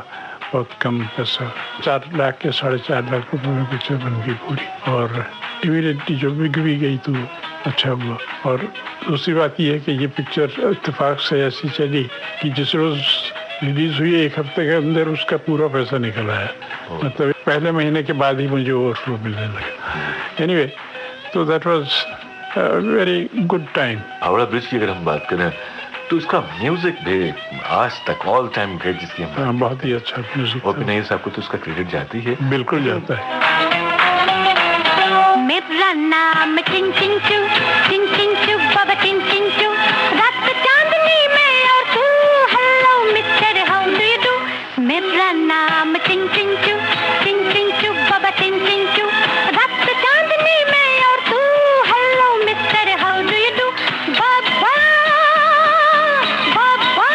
बहुत कम पैसा। 4 लाख या 4.5 लाख रुपए में पिक्चर बन गई पूरी और इमीडिएटली जो बिक भी गई तो अच्छा हुआ। और दूसरी बात यह है कि ये पिक्चर इत्तेफाक से ऐसी चली कि जिस रोज़ रिलीज हुई एक हफ्ते के अंदर उसका पूरा पैसा निकल आया। मतलब पहले महीने के बाद ही मुझे ओवरफ्लो मिलने लगा। एनीवे, तो that was very good time. Howrah bridge की अगर हम बात करें तो इसका म्यूजिक भी आज तक ऑल टाइम ग्रेट जिसकी हम बहुत ही अच्छा म्यूजिक। ओपी नैयर साहब को तो उसका क्रेडिट जाती है। बिल्कुल जाता है। मेरा नाम टिंग टिंग चू बाबा टिंग टिंग चू, रात चांदनी में और तू, hello mister how do you do. मेरा नाम टिंग टिंग चू बाबा टिंग टिंग चू, रात चांदनी में और तू, hello mister how do you do. बाबा बाबा बाबा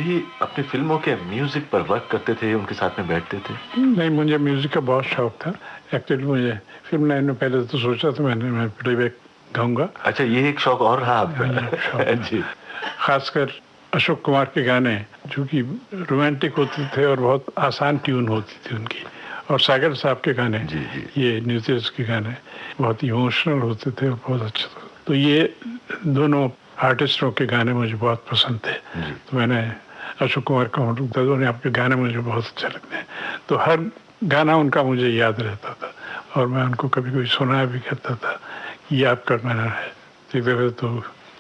कभी अपनी फिल्मों के म्यूजिक पर वर्क करते थे, उनके साथ में बैठते थे? नहीं, मुझे म्यूजिक का बहुत शौक था। एक्चुअली मुझे फिल्म लाइन में पहले तो सोचा था मैं प्लेबैक गाऊंगा। अच्छा, ये एक शौक और रहा आपका? जी। खासकर अशोक कुमार के गाने जो कि रोमांटिक होते थे और बहुत आसान ट्यून होती थी उनकी, और सागर साहब के गाने, जी, जी। ये न्यूज़ के गाने बहुत इमोशनल होते थे और बहुत अच्छे थे। तो ये दोनों आर्टिस्टों के गाने मुझे बहुत पसंद थे। तो मैंने अशोक कुमार का दादों ने आपके गाने मुझे बहुत अच्छे लगते हैं, तो हर गाना उनका मुझे याद रहता था और मैं उनको कभी कभी सुनाया भी करता था, ये आपका गाना है। तो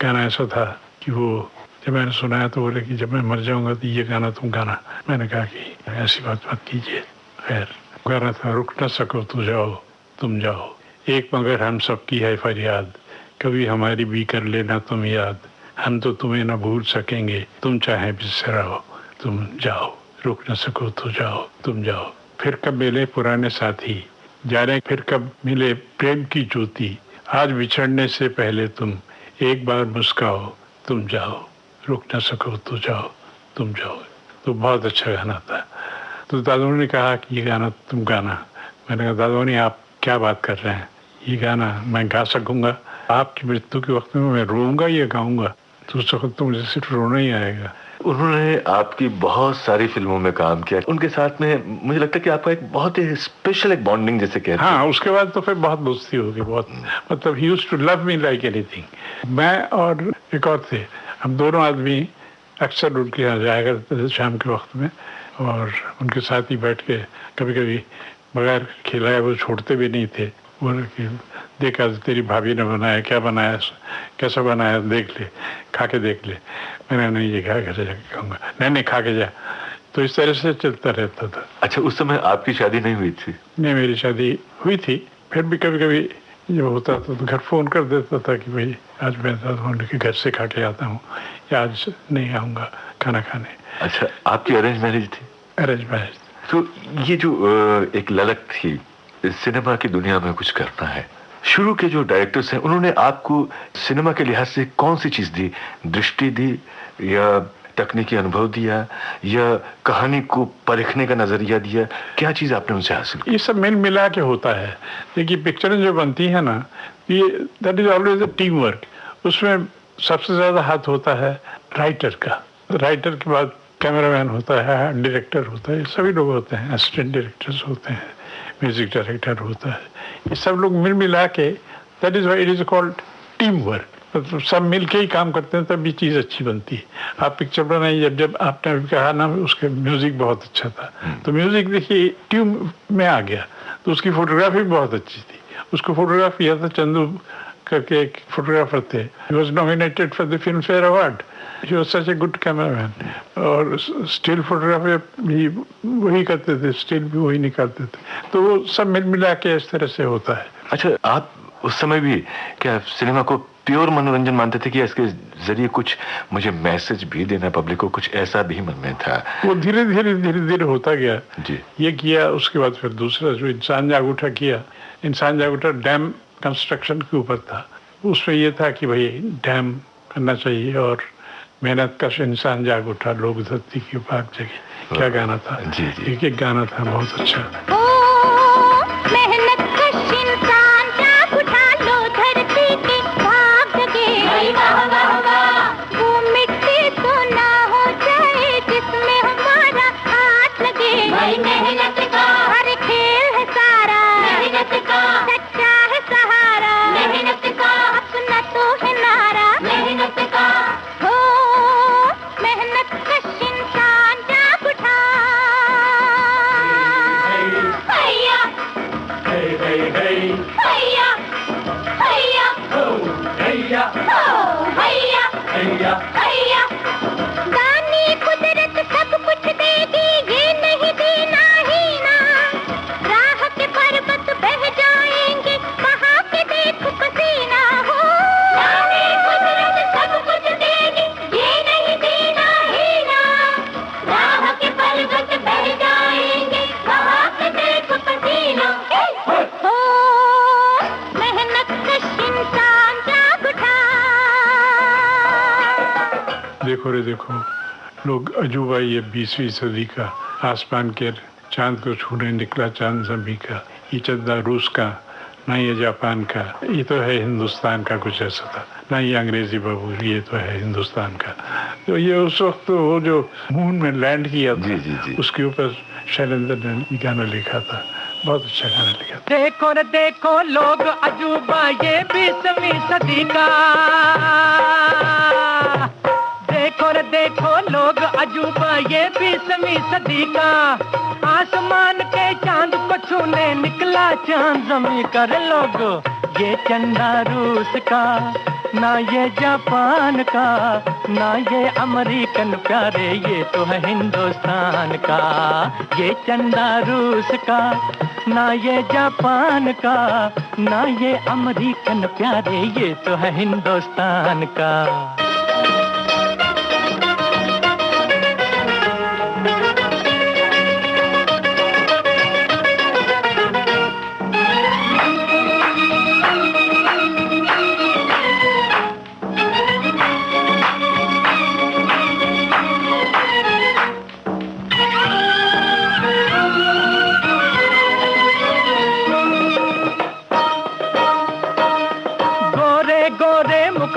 गाना ऐसा था कि वो जब मैंने सुनाया तो बोले कि जब मैं मर जाऊंगा तो ये गाना तुम गाना। मैंने कहा कि ऐसी बात मत कीजिए। खैर, गाना था रुक न सको तो जाओ तुम जाओ, एक मगर हम सब की है फरियाद, कभी हमारी भी कर लेना तुम याद, हम तो तुम्हें ना भूल सकेंगे, तुम चाहे बिसराओ तुम जाओ, रुक न सको तो जाओ तुम जाओ। फिर कब मिले पुराने साथी, जाने फिर कब मिले प्रेम की ज्योति, आज बिछड़ने से पहले तुम एक बार मुस्काओ तुम जाओ, रुक न सको तो जाओ तुम जाओ। तो बहुत अच्छा गाना था। तो दादू ने कहा कि ये गाना तुम गाना। मैंने कहा दादू ने आप क्या बात कर रहे हैं, ये गाना मैं गा सकूंगा, आपकी मृत्यु के वक्त में मैं रोऊंगा या गाऊंगा? तो उस वक्त तो मुझे सिर्फ रोना ही आएगा। उन्होंने आपकी बहुत सारी फिल्मों में काम किया, उनके साथ में मुझे लगता है कि आपका एक बहुत ही स्पेशल एक बॉन्डिंग जैसे कहते हैं। हाँ, उसके बाद तो फिर बहुत दोस्ती हो गई, बहुत, मतलब ही used to love me like anything. मैं और एक और थे, हम दोनों आदमी अक्सर उनके यहाँ जाया करते थे शाम के वक्त में, और उनके साथ ही बैठ के कभी कभी बगैर खिलाए वो छोड़ते भी नहीं थे। बोले कि देखा तेरी भाभी ने बनाया, क्या बनाया, कैसा बनाया, देख ले, खा के देख ले। मैंने नहीं, ये खा के जाके खाऊंगा, नहीं खा के जा। तो इस तरह से चलता रहता था। अच्छा, उस समय आपकी शादी नहीं हुई थी? नहीं, मेरी शादी हुई थी, फिर भी कभी कभी जब होता था तो घर फोन कर देता था कि भाई आज मैं उनके घर से खा के आता हूँ, या आज नहीं आऊँगा खाना खाने। अच्छा, आपकी अरेंज मैरिज थी? Arrange marriage. तो ये जो एक ललक थी सिनेमा की दुनिया में कुछ करना है, शुरू के जो डायरेक्टर्स हैं उन्होंने आपको सिनेमा के लिहाज से कौन सी चीज दी? दृष्टि दी, या तकनीकी अनुभव दिया, या कहानी को परखने का नजरिया दिया? क्या चीज आपने उनसे हासिल की? ये सब मिल मिला के होता है। देखिए, पिक्चरें जो बनती है ना, ये that is always a team work. उसमें सबसे ज्यादा हाथ होता है राइटर का, राइटर के बाद कैमरामैन होता है, डायरेक्टर होता है, सभी लोग होते हैं, असिस्टेंट डायरेक्टर्स होते हैं, म्यूजिक डायरेक्टर होता है। ये सब लोग मिल मिला के, that is why it is called team work. मतलब सब मिल के ही काम करते हैं तब ये चीज़ अच्छी बनती है। आप पिक्चर बनाइए, जब आपने कहा ना उसका म्यूजिक बहुत अच्छा था, तो म्यूजिक देखिए ट्यून में आ गया, तो उसकी फोटोग्राफी बहुत अच्छी थी। उसको फोटोग्राफ किया था चंदू करके, एक फोटोग्राफर थे, he was nominated for the film fair award. He was such a good cameraman. और स्टिल फोटोग्राफी भी वही करते थे, स्टिल भी वही निकालते थे। तो वो सब मिल मिला के इस तरह से होता है। अच्छा, आप उस समय भी क्या सिनेमा को प्योर मनोरंजन मानते थे कि इसके जरिए कुछ मुझे मैसेज भी देना पब्लिक को, कुछ ऐसा भी मन में था? वो धीरे धीरे होता गया जी। ये किया, उसके बाद फिर दूसरा जो इंसान जागूठा किया। इंसान जागूठा डैम कंस्ट्रक्शन के ऊपर था। उसमें ये था कि भाई डैम करना चाहिए, और मेहनत का इंसान जाग उठा, लोग धरती की पाक जगह। क्या गाना था? जी जी। एक गाना था बहुत अच्छा। मेहनत कश इंसान जाग उठा, लो धरती की पाक जगह। वाह वाह वाह, वो मिट्टी तो ना हो जाए जिसमें हमारा हाथ लगे। मेहनत का हर खेल है सारा, मेहनत का सच्चा है सहारा, मेहनत का अपना तो है नारा, मेहनत का हो मेहनत कश इंसान जाग उठा। हैया हैया हैया हैया हैया हैया। दानी कुदरत सब कुछ देगी, ये नहीं देना ही ना। राह के पर्वत बह जाएंगे, बहा के देख पसीना हो। दानी कुदरत सब कुछ देगी, ये नहीं देना ही ना। राह के पर्वत बह जाएंगे, बहा के देख पसीना हो। मेहनत कश इंसान जाग उठा। देखो रे देखो, लोग अजूबा ये 20वीं सदी का, आसमान के चांद को छूने निकला चांद ज़मीं का, ये चंदा रूस का, ना ये जापान का, ये तो है हिंदुस्तान का, कुछ ऐसा था, ना ये अंग्रेजी बबूल, ये तो है हिंदुस्तान का। तो ये उस वक्त तो वो जो मून में लैंड किया था, जी। उसके ऊपर शैलेंद्र ने गाना लिखा था, बहुत अच्छा गाना लिखा था। देखो रे देखो लोग अजूबा ये 20वीं सदी का, देखो रे देखो लोग अजूबा ये 20वीं सदी का, आसमान के चांद को छूने निकला चांद ज़मीं कर लोग, ये चंदा रूस का, ना ये जापान का, ना ये अमेरिकन प्यारे, ये तो है हिंदुस्तान का। ये चंदा रूस का, ना ये जापान का, ना ये अमेरिकन प्यारे, ये तो है हिंदुस्तान का।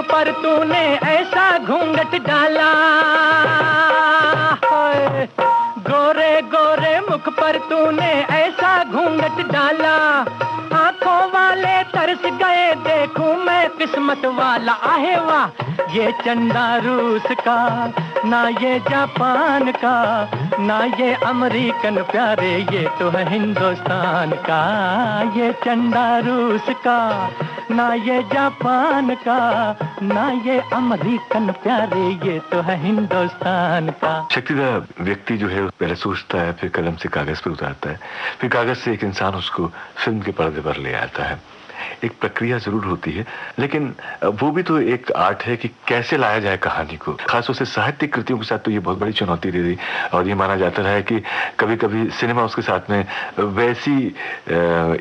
पर तूने ऐसा घूंघट डाला, गोरे गोरे मुख पर तूने ऐसा घूंघट डाला, आंखों वाले तरस गए देखूं मैं किस्मत वाला। आहे वाह, ये चंदा रूस का, ना ये जापान का, ना ये अमेरिकन प्यारे, ये तो है हिंदुस्तान का। ये चंदा रूस का, ना ये जापान का, ना ये अमेरिकन प्यारे, ये तो है हिंदुस्तान का। शक्तिदा व्यक्ति जो है पहले सोचता है, फिर कलम से कागज पर उतारता है, फिर कागज से एक इंसान उसको फिल्म के पर्दे पर ले आता है। एक प्रक्रिया जरूर होती है, लेकिन वो भी तो एक आर्ट है कि कैसे लाया जाए कहानी को। खासतौर से साहित्यिक कृतियों के साथ तो ये बहुत बड़ी चुनौती रही, और ये माना जाता है कि कभी कभी सिनेमा उसके साथ में वैसी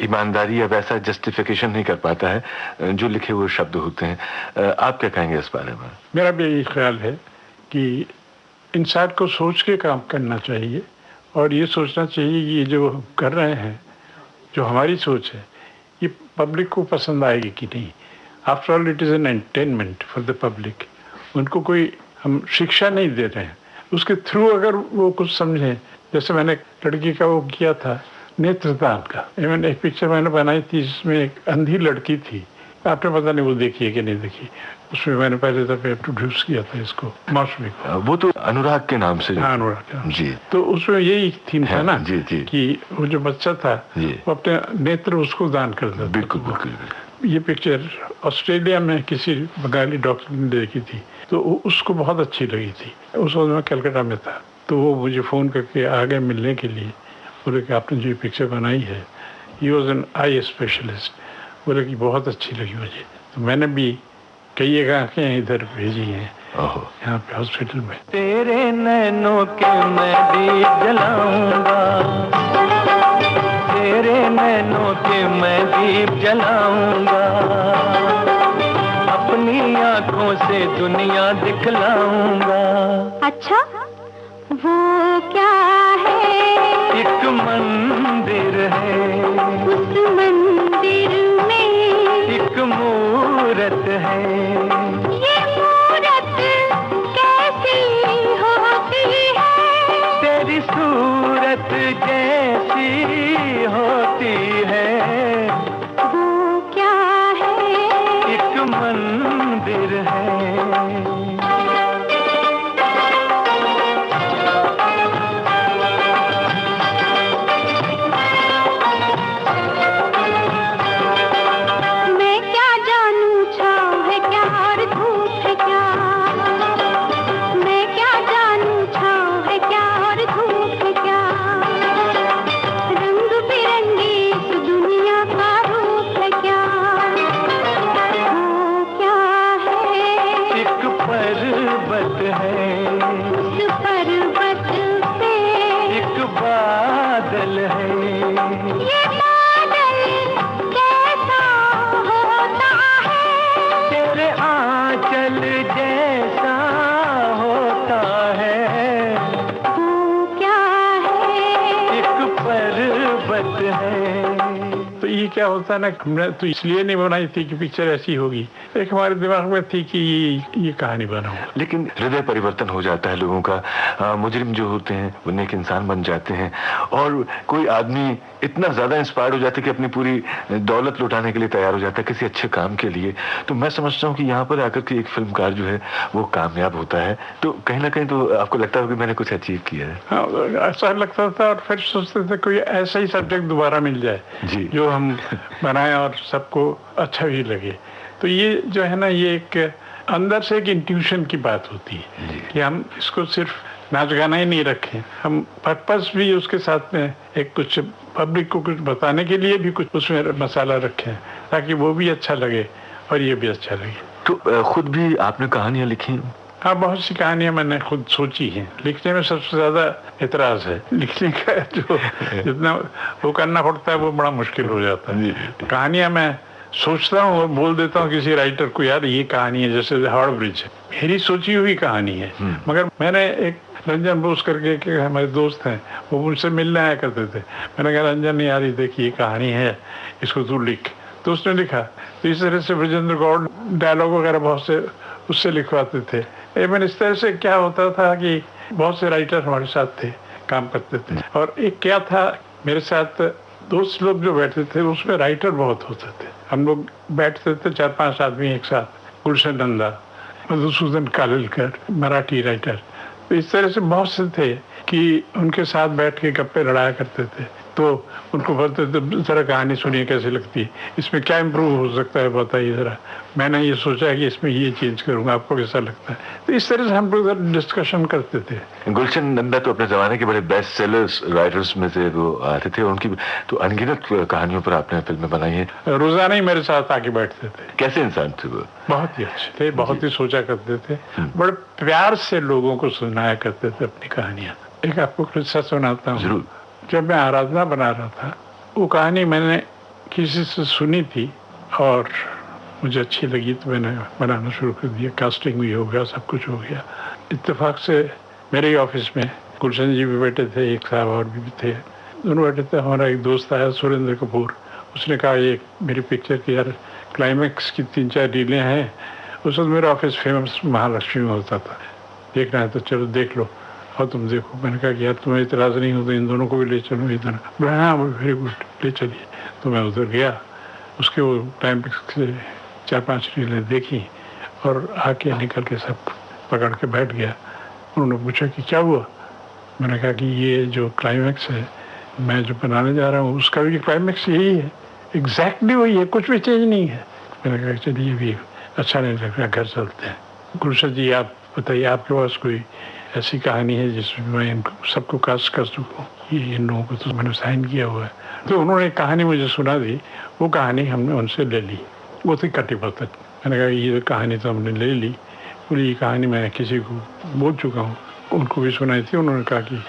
ईमानदारी या वैसा जस्टिफिकेशन नहीं कर पाता है जो लिखे हुए शब्द होते हैं। आप क्या कहेंगे इस बारे में? मेरा भी यही ख्याल है कि इंसान को सोच के काम करना चाहिए, और ये सोचना चाहिए कि ये जो कर रहे हैं, जो हमारी सोच है, ये पब्लिक को पसंद आएगी कि नहीं। After all it is an entertainment for the public. उनको कोई हम शिक्षा नहीं दे रहे हैं, उसके थ्रू अगर वो कुछ समझें। जैसे मैंने लड़की का वो किया था नेत्रदान का, इवन एक पिक्चर मैंने बनाई थी जिसमें एक अंधी लड़की थी, आपने पता नहीं वो देखी है कि नहीं देखी। उसमें मैंने पहले दफे इंट्रोड्यूस किया था इसको, मौसमी को। वो तो अनुराग के नाम से। हाँ, अनुराग जी। तो उसमें यही थीम था ना, जी जी, कि वो जो बच्चा था वो अपने नेत्र उसको दान कर देता। बिल्कुल बिल्कुल। ये पिक्चर ऑस्ट्रेलिया में किसी बंगाली डॉक्टर ने देखी थी, तो उसको बहुत अच्छी लगी थी। उस वक्त मैं कलकत्ता में था, तो वो मुझे फ़ोन करके आ गए मिलने के लिए। बोले कि आपने जो पिक्चर बनाई है, he was an eye specialist, बोले कि बहुत अच्छी लगी मुझे। तो मैंने भी कई आंखें इधर भेजी हैं यहाँ पे हॉस्पिटल में। तेरे नैनों के मैं दीप जलाऊंगा, तेरे नैनों के मैं दीप जलाऊंगा, अपनी आंखों से दुनिया दिखलाऊंगा। अच्छा, वो क्या है? एक मंदिर है, उस मंदिर में एक मूरत है। ये मूरत कैसी होती है? तेरी सूरत जैसी होती है। वो क्या है? एक मंदिर है। है। तो ये क्या होता है ना, हमने तो इसलिए नहीं बनाई थी कि पिक्चर ऐसी होगी, एक हमारे दिमाग में थी कि ये कहानी बनाऊं। लेकिन हृदय परिवर्तन हो जाता है लोगों का, मुजरिम जो होते हैं वो नेक इंसान बन जाते हैं, और कोई आदमी इतना ज्यादा इंस्पायर्ड हो जाता है कि अपनी पूरी दौलत लुटाने के लिए तैयार हो जाता है किसी अच्छे काम के लिए। तो मैं समझता हूँ कि यहाँ पर आकर के एक फिल्मकार जो है वो कामयाब होता है, तो कहीं ना कहीं तो आपको लगता है कि मैंने कुछ अचीव किया है। हाँ, ऐसा लगता था, और फिर सोचते थे कोई ऐसा ही सब्जेक्ट दोबारा मिल जाए जी, जो हम बनाए और सबको अच्छा भी लगे। तो ये जो है ना, ये एक अंदर से एक इंट्यूशन की बात होती है कि हम इसको सिर्फ नाच गाना ही नहीं रखें, हम पर्पस भी उसके साथ में एक कुछ पब्लिक को कुछ बताने के लिए भी कुछ उसमें मसाला रखें, ताकि वो भी अच्छा लगे और ये भी अच्छा लगे। तो खुद भी आपने कहानियां लिखी? हाँ, बहुत सी कहानियां मैंने खुद सोची हैं। लिखने में सबसे ज्यादा एतराज है, लिखने का जो जितना वो करना पड़ता है वो बड़ा मुश्किल हो जाता है। कहानियां मैं सोचता हूँ और बोल देता हूँ किसी राइटर को, यार ये कहानी है, जैसे हावड़ा ब्रिज है, मेरी सोची हुई कहानी है, मगर मैंने एक रंजन बोस करके हमारे दोस्त हैं, वो मुझसे मिलने आया करते थे। मैंने कहा, रंजन यार ये देखिए ये कहानी है, इसको तू लिख। तो उसने लिखा। तो इस तरह से ब्रजेंद्र गौड़ डायलॉग वगैरह बहुत से उससे लिखवाते थे। इवन इस तरह से क्या होता था कि बहुत से राइटर हमारे साथ थे, काम करते थे। और एक क्या था, मेरे साथ दोस्त लोग जो बैठते थे उसमें राइटर बहुत होते थे। हम लोग बैठते थे 4-5 आदमी एक साथ, गुलशन नंदा, मधुसूदन कालेलकर, मराठी राइटर। तो इस तरह से बहुत से थे कि उनके साथ बैठ के गप्पे लड़ाया करते थे। तो उनको बोलते थे, जरा कहानी सुनिए कैसी लगती है, इसमें क्या इम्प्रूव हो सकता है बताइए जरा, मैंने ये सोचा कि इसमें ये चेंज करूंगा, आपको कैसा लगता है। तो इस तरह से हम लोग डिस्कशन करते थे। गुलशन नंदा तो अपने जमाने के बड़े बेस्ट सेलर्स राइटर्स में से वो आते थे, उनकी तो अनगिनत कहानियों पर आपने फिल्में बनाई हैं। रोजाना ही मेरे साथ आके बैठते थे। कैसे इंसान थे वो? बहुत ही अच्छे थे, बहुत ही सोचा करते थे, बड़े प्यार से लोगों को सुनाया करते थे अपनी कहानियां। एक आपको किस्सा सुनाता हूँ। जरूर। जब मैं आराधना बना रहा था, वो कहानी मैंने किसी से सुनी थी और मुझे अच्छी लगी, तो मैंने बनाना शुरू कर दिया। कास्टिंग भी हो गया, सब कुछ हो गया। इत्तेफाक से मेरे ही ऑफिस में गुलशन जी भी बैठे थे, एक साहब और भी थे, दोनों बैठे थे। हमारा एक दोस्त आया, सुरेंद्र कपूर, उसने कहा ये मेरी पिक्चर की यार क्लाइमैक्स की 3-4 रीलें हैं। उस वक्त मेरा ऑफिस फेमस महालक्ष्मी में होता था, देखना है तो चलो देख लो और तुम देखो। मैंने कहा कि यार तुम्हें इतराज नहीं हो तो इन दोनों को भी ले चलो इधर। हाँ वेरी गुड, ले चलिए। तो मैं उधर गया, उसके वो क्लाइमैक्स से 4-5 रीलें देखी और आके निकल के सब पकड़ के बैठ गया। उन्होंने पूछा कि क्या हुआ? मैंने कहा कि ये जो क्लाइमैक्स है मैं जो बनाने जा रहा हूँ उसका भी क्लाइमैक्स यही है, एग्जैक्टली वही है, कुछ भी चेंज नहीं है। मैंने कहा चलिए भी अच्छा नहीं लग रहा, घर चलते हैं। गुलशन जी आप बताइए, आपके पास कोई ऐसी कहानी है जिसमें मैं इनको सबको कास्ट कर सकूँ? ये इन लोगों को तो मैंने साइन किया हुआ है। तो उन्होंने एक कहानी मुझे सुना दी, वो कहानी हमने उनसे ले ली, वो थी कटी पत्थर। मैंने कहा ये कहानी तो हमने ले ली, पूरी कहानी मैं किसी को बोल चुका हूँ, उनको भी सुनाई थी। उन्होंने कहा कि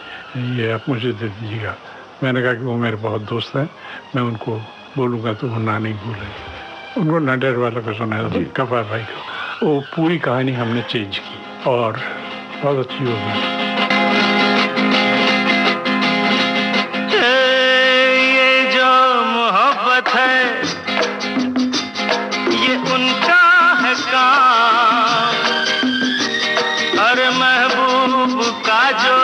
ये आप मुझे दे दीजिएगा। मैंने कहा कि वो मेरे बहुत दोस्त हैं, मैं उनको बोलूँगा तो वो ना नहीं भूलेंगे। उनको नाडेर वाला को सुनाया था, कपार भाई को। वो पूरी कहानी हमने चेंज की और बहुत अच्छी हो गई। ये जो मोहब्बत है ये उनका है काम, हर महबूब का जो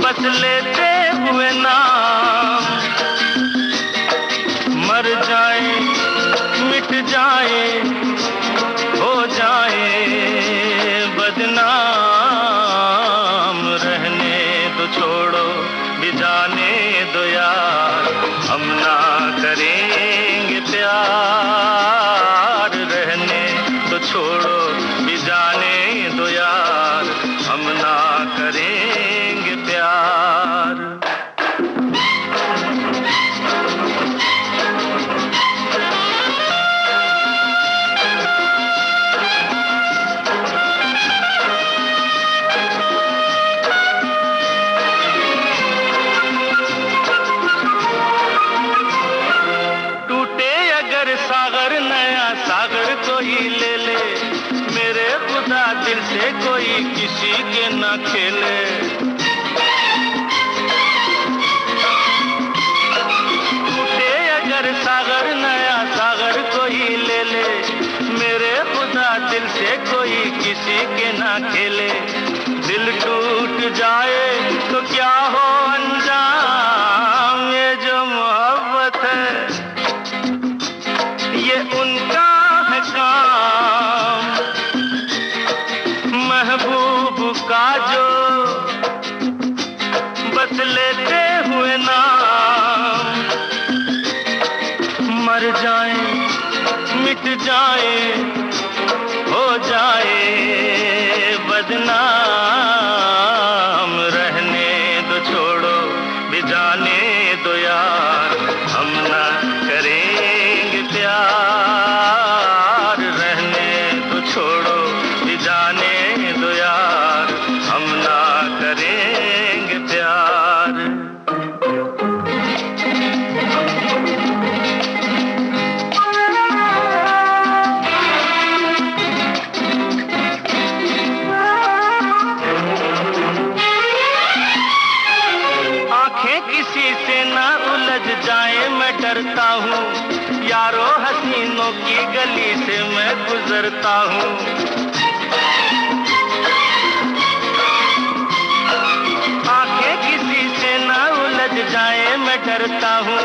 बस लेते हुए नाम, मर जाए मिट जाए हो जाए बदनाम, रहने दो छोड़ो भी जाने दो यार, हम ना करेंगे प्यार। रहने दो छोड़ो भी जाने दो यार, हम ना करेंगे प्यार। दिल से कोई किसी के न खेले, ना खेले, दिल टूट जाए तो क्या हो अंजाम। ये जो मोहब्बत है ये उनका है काम, महबूब का जो बस लेते हुए नाम। मर जाए मिट जाए हो जाए बदनाम, रहने दो छोड़ो भी जाने दो यार, हम ना करेंगे प्यार। रहने दो छोड़ो भी जाने दो यार, हम ना करेंगे प्यार। किसी से ना उलझ जाए मैं डरता हूँ, यारो हसीनों की गली से मैं गुजरता हूँ। आंखें किसी से ना उलझ जाए मैं डरता हूँ,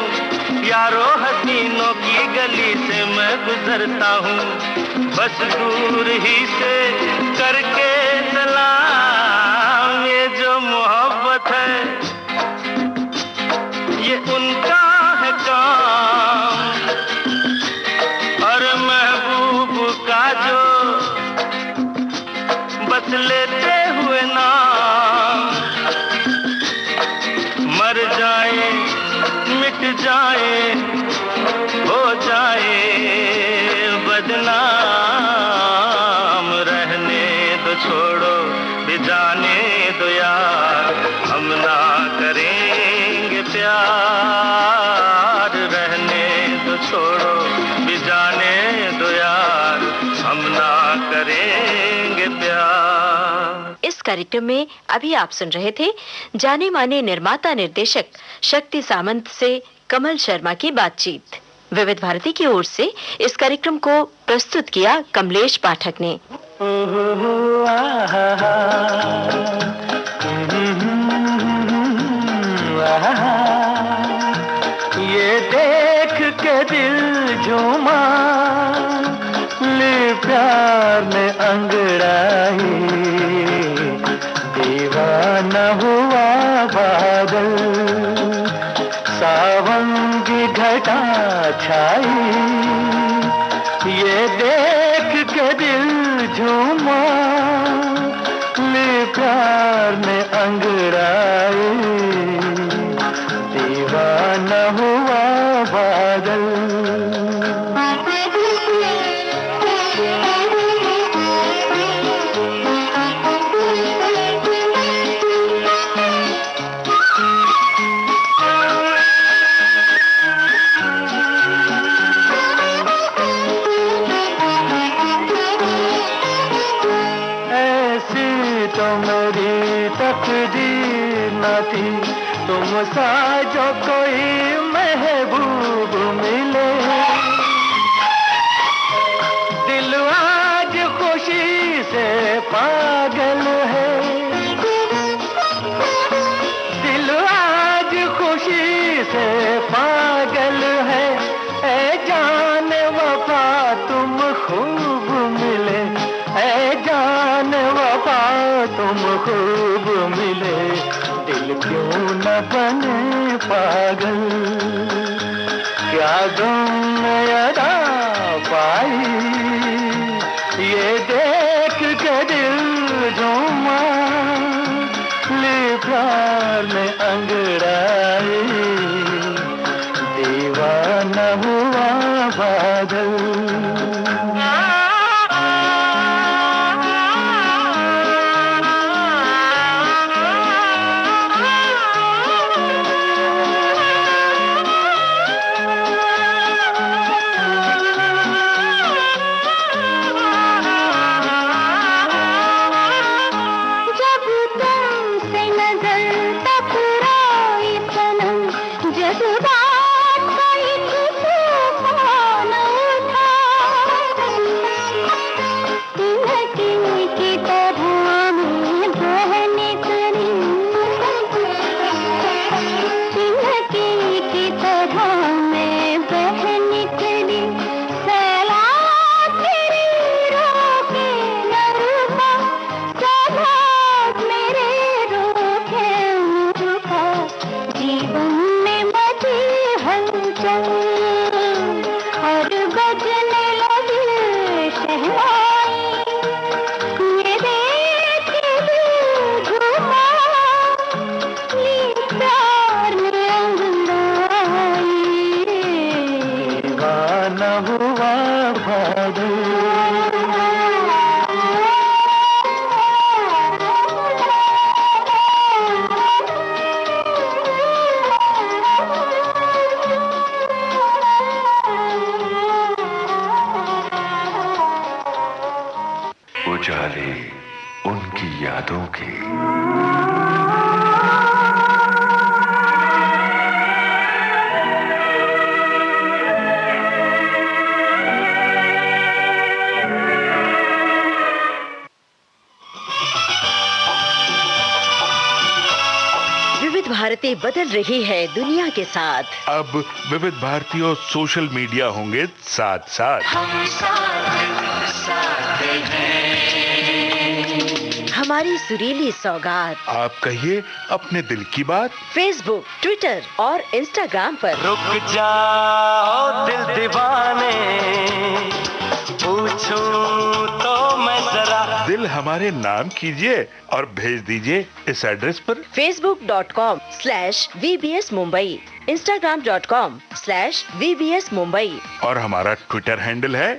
यारो हसीनों की गली से मैं गुजरता हूँ। बस दूर ही से करके सलाम, ये जो मोहब्बत है ये उनका है काम, और महबूब का जो बस लेते हुए नाम। मर जाए मिट जाए हो जाए बदनाम, रहने दो छोड़ो भी जाने दो यार, हम ना करेंगे प्यार। रहने दो छोड़ो भी जाने दो यार, हम ना करेंगे प्यार। इस कार्यक्रम में अभी आप सुन रहे थे जाने माने निर्माता निर्देशक शक्ति सामंत से कमल शर्मा की बातचीत। विविध भारती की ओर से इस कार्यक्रम को प्रस्तुत किया कमलेश पाठक ने। ये देख के दिल झूमा, ले प्यार में अंगड़ाई, दीवाना हुआ बादल, सावन की घटा छाई। ये देख के दिल झूमा, ले प्यार में अंगड़ाई, दीवाना हुआ बादल। तुमसा जो कोई महबूब मिले, दिल आज खुशी से पागल है, दिल आज खुशी से पागल है। ऐ जान वफा तुम खूब मिले, ऐ जान वफा तुम खूब मिले, दिल क्यों न बने पागल। क्या तुम अदा पाई, ये देख के दिल झूमा, ले प्यार में अंगड़ाई, दीवाना हुआ बादल। की तरह चल और बजने लगी शहनाई, ये देख के दिल घूमा ली प्यार में अंगड़ाई, दीवाना हुआ भादू। उजाले उनकी यादों के। विविध भारती बदल रही है दुनिया के साथ। अब विविध भारती और सोशल मीडिया होंगे साथ साथ। हमारी सुरीली सौगात आप कहिए अपने दिल की बात। फेसबुक, ट्विटर और इंस्टाग्राम पर। रुक जाओ दिल दीवाने, पूछूं तो मैं जरा। दिल हमारे नाम कीजिए और भेज दीजिए इस एड्रेस पर। facebook.com/VBS Mumbai, Instagram.com/VBS Mumbai और हमारा ट्विटर हैंडल है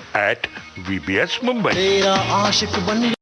@VBS Mumbai। तेरा आशिक बन